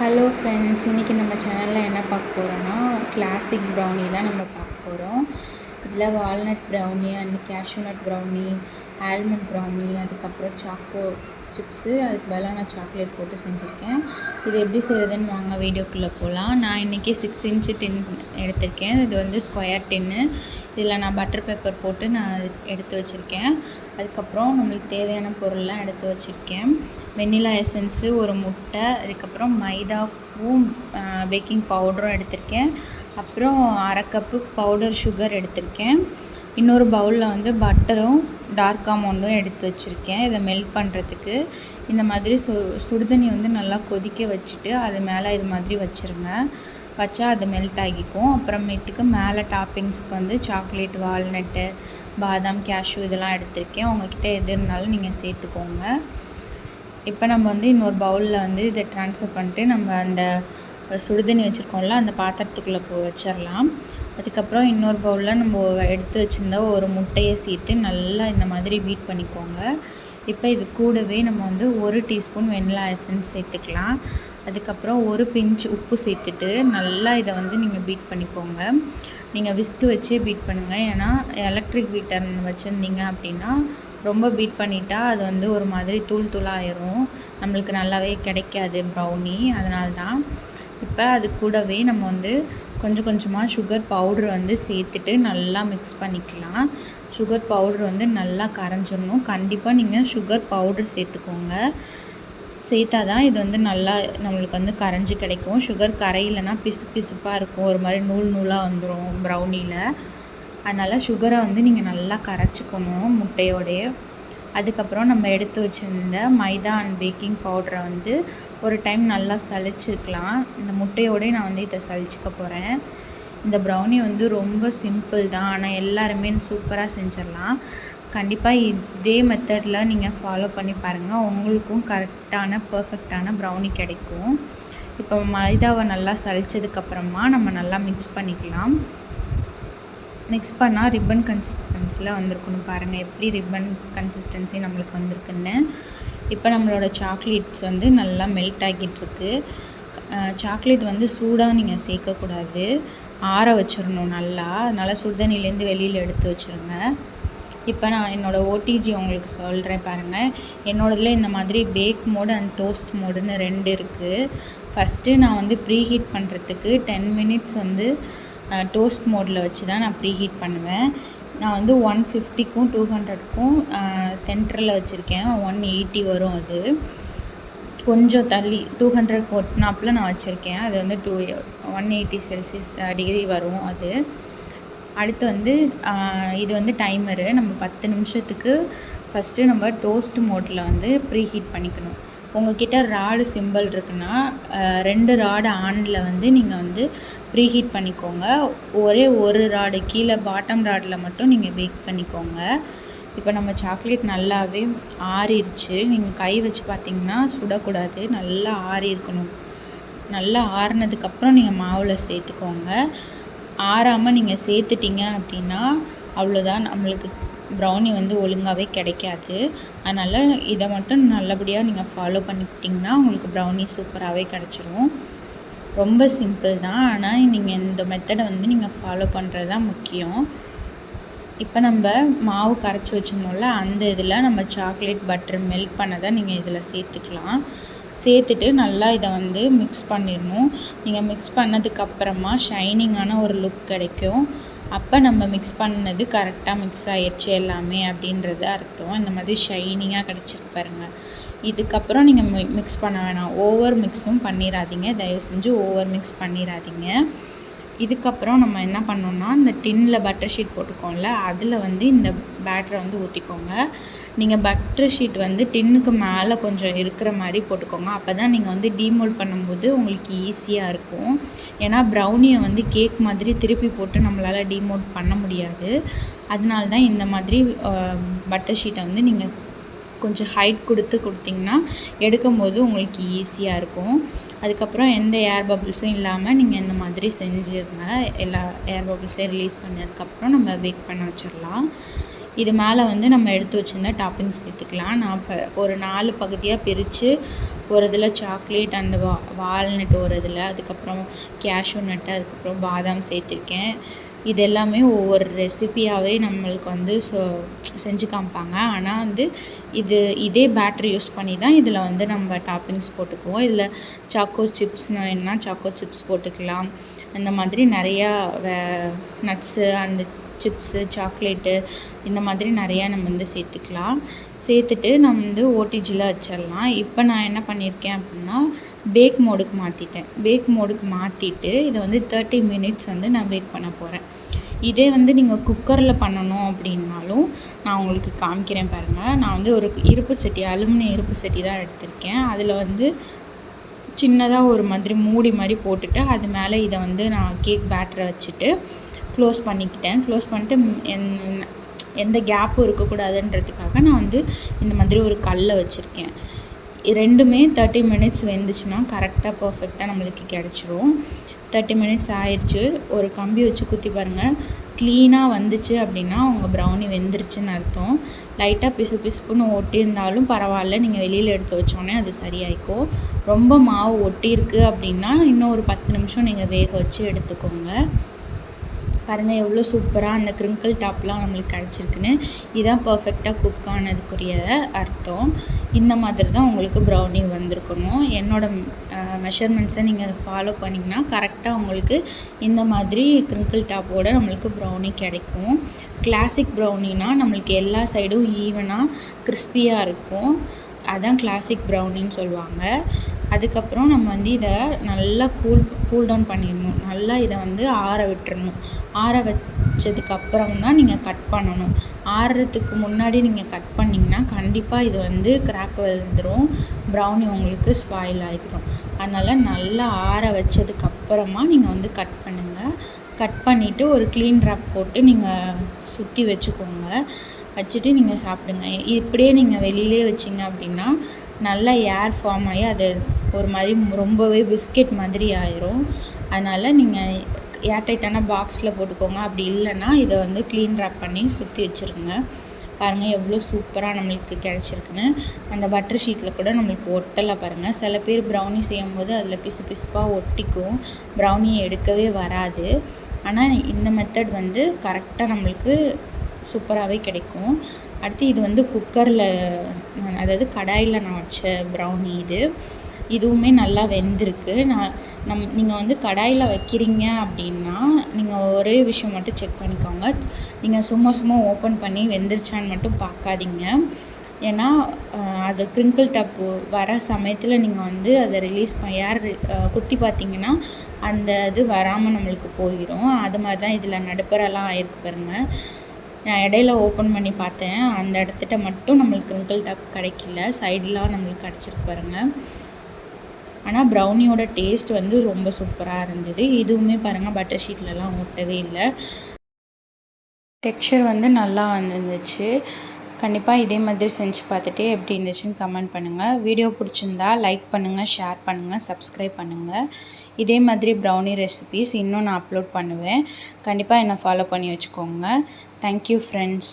Hello friends, இன்றைக்கி நம்ம சேனலில் என்ன பார்க்க போகிறோன்னா கிளாசிக் ப்ரௌனி தான் நம்ம பார்க்க போகிறோம். இதில் walnut brownie and cashew nut brownie, almond brownie, அதுக்கப்புறம் சாக்கோ சிப்ஸு, அதுக்கு பதிலாக நான் சாக்லேட் போட்டு செஞ்சுருக்கேன். இது எப்படி செய்கிறதுன்னு வாங்க வீடியோக்குள்ளே போகலாம். நான் இன்றைக்கி 6 இன்ச்சு டின் எடுத்திருக்கேன். இது வந்து ஸ்கொயர் டின்னு. இதில் நான் பட்டர் பேப்பர் போட்டு நான் எடுத்து வச்சுருக்கேன். அதுக்கப்புறம் நம்மளுக்கு தேவையான பொருள்லாம் எடுத்து வச்சுருக்கேன். வெண்ணிலா எசன்ஸு, ஒரு முட்டை, அதுக்கப்புறம் மைதாவும் பேக்கிங் பவுடரும் எடுத்திருக்கேன். அப்புறம் 1/2 கப்பு பவுடர் சுகர் எடுத்திருக்கேன். இன்னொரு பவுலில் வந்து பட்டரும் டார்க் ஆமண்டும் எடுத்து வச்சுருக்கேன். இதை மெல்ட் பண்ணுறதுக்கு இந்த மாதிரி சுடுதண்ணி வந்து நல்லா கொதிக்க வச்சுட்டு அது மேலே இது மாதிரி வச்சுருங்க. வச்சா அது மெல்ட் ஆகிக்கும். அப்புறமேட்டுக்கு மேலே டாப்பிங்ஸ்க்கு வந்து சாக்லேட், வால்நட்டு, பாதாம், கேஷ்யூ இதெல்லாம் எடுத்திருக்கேன். உங்கள்கிட்ட எது இருந்தாலும் நீங்கள் சேர்த்துக்கோங்க. இப்போ நம்ம வந்து இன்னொரு பவுலில் வந்து இதை ட்ரான்ஸ்ஃபர் பண்ணிட்டு நம்ம அந்த சுடுதண்ணி வச்சுருக்கோம்ல அந்த பாத்திரத்துக்குள்ளே வச்சிடலாம். அதுக்கப்புறம் இன்னொரு பவுலில் நம்ம எடுத்து வச்சுருந்தா ஒரு முட்டையை சேர்த்து நல்லா இந்த மாதிரி பீட் பண்ணிக்கோங்க. இப்போ இது கூடவே நம்ம வந்து 1 டீஸ்பூன் வெண்ணிலா எசன்ஸ் சேர்த்துக்கலாம். அதுக்கப்புறம் ஒரு பிஞ்ச் உப்பு சேர்த்துட்டு நல்லா இதை வந்து நீங்கள் பீட் பண்ணிக்கோங்க. நீங்கள் விஸ்கு வச்சே பீட் பண்ணுங்கள். ஏன்னா எலக்ட்ரிக் பீட்டர் வச்சுருந்தீங்க அப்படின்னா ரொம்ப பீட் பண்ணிட்டா அது வந்து ஒரு மாதிரி தூள் தூளாயிரும், நம்மளுக்கு நல்லாவே கிடைக்காது ப்ரௌனி. அதனால தான் இப்போ அது கூடவே நம்ம வந்து கொஞ்சம் கொஞ்சமாக சுகர் பவுட்ரு வந்து சேர்த்துட்டு நல்லா மிக்ஸ் பண்ணிக்கலாம். சுகர் பவுட்ரு வந்து நல்லா கரைஞ்சிடணும். கண்டிப்பாக நீங்கள் சுகர் பவுட்ரு சேர்த்துக்கோங்க. சேர்த்தா தான் இது வந்து நல்லா நம்மளுக்கு வந்து கரைஞ்சி கிடைக்கும். சுகர் கரையிலனா பிசுப்பாக இருக்கும், ஒரு மாதிரி நூல் நூலாக வந்துடும் ப்ரௌனியில். அதனால் சுகரை வந்து நீங்கள் நல்லா கரைச்சிக்கணும் முட்டையோடைய. அதுக்கப்புறம் நம்ம எடுத்து வச்சுருந்த மைதா அண்ட் பேக்கிங் பவுடரை வந்து ஒரு டைம் நல்லா சலிச்சுக்கலாம். இந்த முட்டையோடய நான் வந்து இதை சலிச்சுக்க போகிறேன். இந்த ப்ரௌனி வந்து ரொம்ப சிம்பிள் தான், ஆனால் எல்லாருமே சூப்பராக செஞ்சிடலாம். கண்டிப்பாக இதே மெத்தடில் நீங்கள் ஃபாலோ பண்ணி பாருங்கள், உங்களுக்கும் கரெக்டான பர்ஃபெக்டான ப்ரௌனி கிடைக்கும். இப்போ மைதாவை நல்லா சலிச்சதுக்கப்புறமா நம்ம நல்லா மிக்ஸ் பண்ணிக்கலாம். மிக்ஸ் பண்ணால் ரிப்பன் கன்சிஸ்டன்சியில் வந்திருக்கணும். பாருங்கள் எப்படி ரிப்பன் கன்சிஸ்டன்சி நம்மளுக்கு வந்திருக்குன்னு. இப்போ நம்மளோட சாக்லேட்ஸ் வந்து நல்லா மெல்ட் ஆகிட்டுருக்கு. சாக்லேட் வந்து சூடாக நீங்கள் சேர்க்கக்கூடாது, ஆற வச்சிடணும் நல்லா. அதனால் சுடுதண்ணிலேருந்து வெளியில் எடுத்து வச்சுருங்க. இப்போ நான் என்னோடய ஓடிஜி உங்களுக்கு சொல்கிறேன் பாருங்கள். என்னோடதில் இந்த மாதிரி பேக் மோடு அண்ட் டோஸ்ட் மோடுன்னு 2 இருக்குது. ஃபஸ்ட்டு நான் வந்து ப்ரீஹீட் பண்ணுறதுக்கு 10 மினிட்ஸ் வந்து டோஸ்ட் மோடில் வச்சு தான் நான் ப்ரீஹீட் பண்ணுவேன். நான் வந்து 150க்கும் 200க்கும் சென்டரில் வச்சுருக்கேன். 180 வரும். அது கொஞ்சம் தள்ளி 200 ஒட்டினாப்பில் நான் வச்சுருக்கேன். அது வந்து 180 செல்சியஸ் டிகிரி வரும் அது. அடுத்து வந்து இது வந்து டைமரு. நம்ம 10 நிமிஷத்துக்கு ஃபஸ்ட்டு நம்ம டோஸ்ட் மோடில் வந்து ப்ரீஹீட் பண்ணிக்கணும். உங்கள்கிட்ட ராடு சிம்பிள் இருக்குன்னா 2 ராடு ஆனில் வந்து நீங்கள் வந்து ப்ரீஹீட் பண்ணிக்கோங்க. ஒரே ஒரு ராடு கீழே பாட்டம் ராடில் மட்டும் நீங்கள் பேக் பண்ணிக்கோங்க. இப்போ நம்ம சாக்லேட் நல்லாவே ஆறிடுச்சு. நீங்கள் கை வச்சு பார்த்திங்கன்னா சுடக்கூடாது, நல்லா ஆறி இருக்கணும். நல்லா ஆறினதுக்கப்புறம் நீங்கள் மாவில் சேர்த்துக்கோங்க. ஆறாமல் நீங்கள் சேர்த்துட்டிங்க அப்படின்னா அவ்வளோதான், நம்மளுக்கு ப்ரௌனி வந்து ஒழுங்காகவே கிடைக்காது. அதனால் இதை மட்டும் நல்லபடியாக நீங்கள் ஃபாலோ பண்ணிக்கிட்டிங்கன்னா உங்களுக்கு ப்ரௌனி சூப்பராகவே கிடச்சிரும். ரொம்ப சிம்பிள் தான், ஆனால் நீங்கள் இந்த மெத்தடை வந்து நீங்கள் ஃபாலோ பண்ணுறது தான் முக்கியம். இப்போ நம்ம மாவு கரைச்சி வச்சுருந்தோம்ல அந்த இதில் நம்ம சாக்லேட் பட்டர் மெல்ட் பண்ணதை நீங்கள் இதில் சேர்த்துக்கலாம். சேர்த்துட்டு நல்லா இதை வந்து மிக்ஸ் பண்ணிடணும். நீங்கள் மிக்ஸ் பண்ணதுக்கப்புறமா ஷைனிங்கான ஒரு லுக் கிடைக்கும். அப்போ நம்ம மிக்ஸ் பண்ணது கரெக்டாக மிக்ஸ் ஆகிடுச்சு எல்லாமே அப்படின்றது அர்த்தம். இந்த மாதிரி ஷைனிங்காக கிடச்சிருக்கு பாருங்கள். இதுக்கப்புறம் நீங்கள் மிக்ஸ் பண்ண வேணாம், ஓவர் மிக்ஸும் பண்ணிடாதீங்க, தயவு செஞ்சு ஓவர் மிக்ஸ் பண்ணிடாதீங்க. இதுக்கப்புறம் நம்ம என்ன பண்ணோன்னா இந்த டின்னில் பட்டர் ஷீட் போட்டுக்கோம்ல அதில் வந்து இந்த பேட்டரை வந்து ஊற்றிக்கோங்க. நீங்கள் பட்டர் ஷீட் வந்து டின்னுக்கு மேலே கொஞ்சம் இருக்கிற மாதிரி போட்டுக்கோங்க. அப்போ தான் நீங்கள் வந்து டீமோல்ட் பண்ணும்போது உங்களுக்கு ஈஸியாக இருக்கும். ஏன்னா ப்ரௌனியை வந்து கேக் மாதிரி திருப்பி போட்டு நம்மளால் டீமோல்ட் பண்ண முடியாது. அதனால தான் இந்த மாதிரி பட்டர் ஷீட்டை வந்து நீங்கள் கொஞ்சம் ஹைட் கொடுத்திங்கன்னா எடுக்கும்போது உங்களுக்கு ஈஸியாக இருக்கும். அதுக்கப்புறம் எந்த ஏர் பபிள்ஸும் இல்லாமல் நீங்கள் இந்த மாதிரி செஞ்சுருங்க. எல்லா ஏர் பபிள்ஸையும் ரிலீஸ் பண்ணதுக்கப்புறம் நம்ம பேக் பண்ண வச்சிடலாம். இது மேலே வந்து நம்ம எடுத்து வச்சுருந்தா டாப்பிங்ஸ் சேர்த்துக்கலாம். நான் இப்போ ஒரு 4 பகுதியாக பிரித்து ஒரு இதில் சாக்லேட் அண்ட் வால்நட் ஒரு இதில், அதுக்கப்புறம் கேஷ்யூ நட்டு, அதுக்கப்புறம் பாதாம் சேர்த்துருக்கேன். இது எல்லாமே ஒவ்வொரு ரெசிபியாகவே நம்மளுக்கு வந்து செஞ்சு காமிப்பாங்க. ஆனால் வந்து இதே பேட்டரி யூஸ் பண்ணி தான் இதில் வந்து நம்ம டாப்பிங்ஸ் போட்டுக்குவோம். இதில் சாக்கோ சிப்ஸ் வேணுன்னா சாக்கோ சிப்ஸ் போட்டுக்கலாம். இந்த மாதிரி நிறையா நட்ஸு அண்டு சிப்ஸு, சாக்லேட்டு இந்த மாதிரி நிறையா நம்ம வந்து சேர்த்துக்கலாம். சேர்த்துட்டு நம்ம வந்து ஓடிஜியில் வச்சிடலாம். இப்போ நான் என்ன பண்ணியிருக்கேன் அப்படின்னா பேக் மோடுக்கு மாற்றிட்டேன். பேக் மோடுக்கு மாற்றிட்டு இதை வந்து 30 மினிட்ஸ் வந்து நான் பேக் பண்ண போகிறேன். இதே வந்து நீங்கள் குக்கரில் பண்ணணும் அப்படின்னாலும் நான் உங்களுக்கு காமிக்கிறேன் பாருங்கள். நான் வந்து ஒரு இருப்பு சட்டி, அலுமினியம் இருப்பு சட்டி தான் எடுத்திருக்கேன். அதில் வந்து சின்னதாக ஒரு மாதிரி மூடி மாதிரி போட்டுட்டு அது மேலே இதை வந்து நான் கேக் பேட்டரை வச்சுட்டு க்ளோஸ் பண்ணிக்கிட்டேன். க்ளோஸ் பண்ணிட்டு எந்த கேப்பும் இருக்கக்கூடாதுன்றதுக்காக நான் வந்து இந்த மாதிரி ஒரு கல்லை வச்சுருக்கேன். ரெண்டுமே 30 மினிட்ஸ் வெந்துச்சுன்னா கரெக்டாக பர்ஃபெக்டாக நம்மளுக்கு கிடச்சிரும். 30 மினிட்ஸ் ஆயிடுச்சு. ஒரு கம்பி வச்சு குத்தி பாருங்கள். க்ளீனாக வந்துச்சு அப்படின்னா உங்கள் ப்ரௌனி வெந்துருச்சுன்னு அர்த்தம். லைட்டாக பிசுப்புன்னு ஒட்டியிருந்தாலும் பரவாயில்ல, நீங்கள் வெளியில் எடுத்து வச்சோன்னே அது சரியாயிக்கும். ரொம்ப மாவு ஒட்டியிருக்கு அப்படின்னா இன்னும் ஒரு 10 நிமிஷம் நீங்கள் வேக வச்சு எடுத்துக்கோங்க. பாருங்கள் எவ்வளோ சூப்பராக அந்த க்ரிங்கிள் டாப்லாம் நம்மளுக்கு கிடச்சிருக்குன்னு. இதுதான் பர்ஃபெக்டாக குக் ஆனதுக்குரிய அர்த்தம். இந்த மாதிரி தான் உங்களுக்கு ப்ரௌனி வந்திருக்கணும். என்னோடய மெஷர்மெண்ட்ஸை நீங்கள் ஃபாலோ பண்ணிங்கன்னா கரெக்டாக உங்களுக்கு இந்த மாதிரி க்ரிங்கிள் டாப்போடு நம்மளுக்கு ப்ரௌனி கிடைக்கும். கிளாசிக் ப்ரௌனினால் நம்மளுக்கு எல்லா சைடும் ஈவனாக கிறிஸ்பியாக இருக்கும். அதான் கிளாசிக் ப்ரௌனின்னு சொல்லுவாங்க. அதுக்கப்புறம் நம்ம வந்து இதை நல்லா கூல் டவுன் பண்ணிடணும். நல்லா இதை வந்து ஆற விட்டுறணும். ஆற வச்சதுக்கப்புறம் தான் நீங்கள் கட் பண்ணணும். ஆறுறதுக்கு முன்னாடி நீங்கள் கட் பண்ணிங்கன்னா கண்டிப்பாக இது வந்து கிராக் விழுந்துடும், ப்ரௌனி உங்களுக்கு ஸ்பாயில் ஆகிடும். அதனால் நல்லா ஆற வச்சதுக்கப்புறமா நீங்கள் வந்து கட் பண்ணுங்கள். கட் பண்ணிவிட்டு ஒரு க்ளீன் ராப் போட்டு நீங்கள் சுற்றி வச்சுக்கோங்க. வச்சுட்டு நீங்கள் சாப்பிடுங்க. இப்படியே நீங்கள் வெளியிலே வச்சிங்க அப்படின்னா நல்லா ஏர் ஃபார்ம் ஆகி அது ஒரு மாதிரி ரொம்பவே பிஸ்கெட் மாதிரி ஆயிரும். அதனால் நீங்கள் ஏர்டைட்டான பாக்ஸில் போட்டுக்கோங்க. அப்படி இல்லைன்னா இதை வந்து க்ளீன் ராப் பண்ணி சுற்றி வச்சுருங்க. பாருங்கள் எவ்வளோ சூப்பராக நம்மளுக்கு கிடச்சிருக்குன்னு. அந்த பட்டர் ஷீட்டில் கூட நம்மளுக்கு ஒட்டலை பாருங்கள். சில பேர் ப்ரௌனி செய்யும்போது அதில் பிசுப்பாக ஒட்டிக்கும், ப்ரௌனியை எடுக்கவே வராது. ஆனால் இந்த மெத்தட் வந்து கரெக்டாக நம்மளுக்கு சூப்பராகவே கிடைக்கும். அடுத்து இது வந்து குக்கரில், அதாவது கடாயில் நான் வச்ச ப்ரௌனி இதுவுமே நல்லா வெந்திருக்கு. நீங்கள் வந்து கடாயில் வைக்கிறீங்க அப்படின்னா நீங்கள் ஒரே விஷயம் மட்டும் செக் பண்ணிக்கோங்க. நீங்கள் சும்மா ஓப்பன் பண்ணி வெந்துருச்சான்னு மட்டும் பார்க்காதீங்க. ஏன்னா அது க்ரிங்கிள் டாப் வர சமயத்தில் நீங்கள் வந்து அதை ரிலீஸ் ஏர் குத்தி பார்த்தீங்கன்னா அந்த இது வராமல் நம்மளுக்கு போயிடும். அது மாதிரி தான் இதில் நடுப்பரெல்லாம் ஆயிருக்கு பாருங்கள். நான் இடையில ஓப்பன் பண்ணி பார்த்தேன், அந்த இடத்துட்ட மட்டும் நம்மளுக்கு க்ரிங்கிள் டாப் கிடைக்கல, சைடெலாம் நம்மளுக்கு கிடச்சிருக்கு பாருங்கள். ஆனால் ப்ரௌனியோட டேஸ்ட் வந்து ரொம்ப சூப்பராக இருந்தது. இதுவுமே பாருங்கள் பட்டர் ஷீட்லலாம் ஒட்டவே இல்லை. டெக்ஸ்சர் வந்து நல்லா வந்துருந்துச்சு. கண்டிப்பாக இதே மாதிரி செஞ்சு பார்த்துட்டு எப்படி இருந்துச்சுன்னு கமெண்ட் பண்ணுங்கள். வீடியோ பிடிச்சிருந்தா லைக் பண்ணுங்கள், ஷேர் பண்ணுங்கள், சப்ஸ்கிரைப் பண்ணுங்கள். இதே மாதிரி ப்ரௌனி ரெசிபீஸ் இன்னும் நான் அப்லோட் பண்ணுவேன். கண்டிப்பாக என்னை ஃபாலோ பண்ணி வச்சுக்கோங்க. Thank you friends.